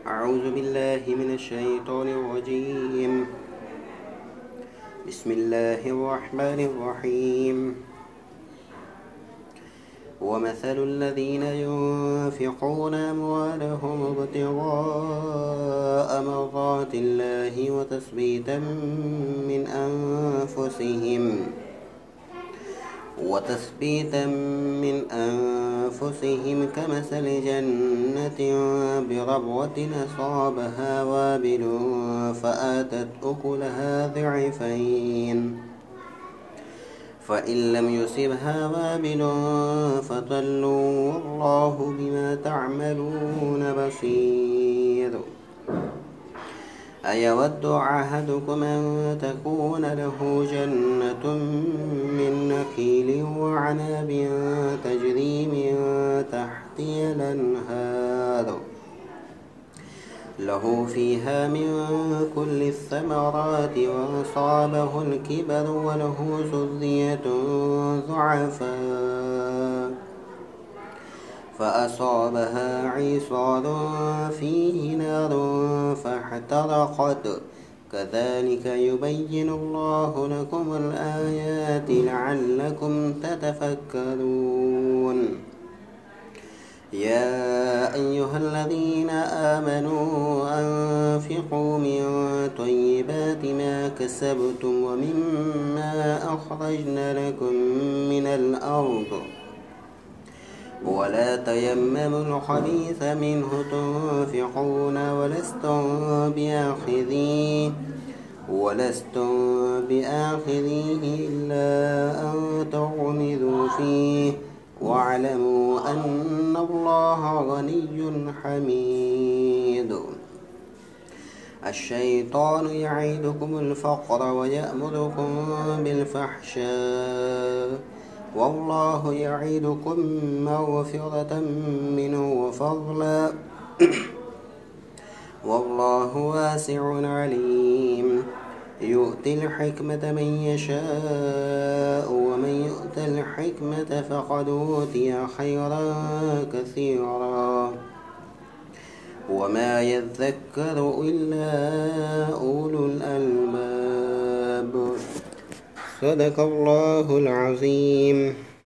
أعوذ بالله من الشيطان الرجيم. بسم الله الرحمن الرحيم. ومثل الذين ينفقون أموالهم ابتغاء مرضات الله وتثبيتا من أنفسهم كمثل جنة بربوة أصابها وابل فآتت أكلها ضعفين فإن لم يصبها وابل فطل والله بما تعملون بصير. أيود أحدكم أن تكون له جنة من نخيل وعنب تجري من تحتها الأنهار له فيها من كل الثمرات وأصابه الكبر وله ذرية ضعفاء فأصابها عصار فيه نار فاحترقت كذلك يبين الله لكم الآيات لعلكم تتفكرون. يا أيها الذين آمنوا أنفقوا من طيبات ما كسبتم ومما أخرجنا لكم من الأرض ولا تيمموا الخبيث منه تنفقون ولستم بآخذيه إلا أن تغمضوا فيه واعلموا أن الله غني حميد. الشيطان يعيدكم الفقر ويأمركم بالفحشاء والله يعيدكم مغفرة منه وفضلا والله واسع عليم. يؤتي الحكمة من يشاء ومن يؤت الحكمة فقد أوتي خيرا كثيرا وما يذكر إلا أولو الألباب. صدق الله العظيم.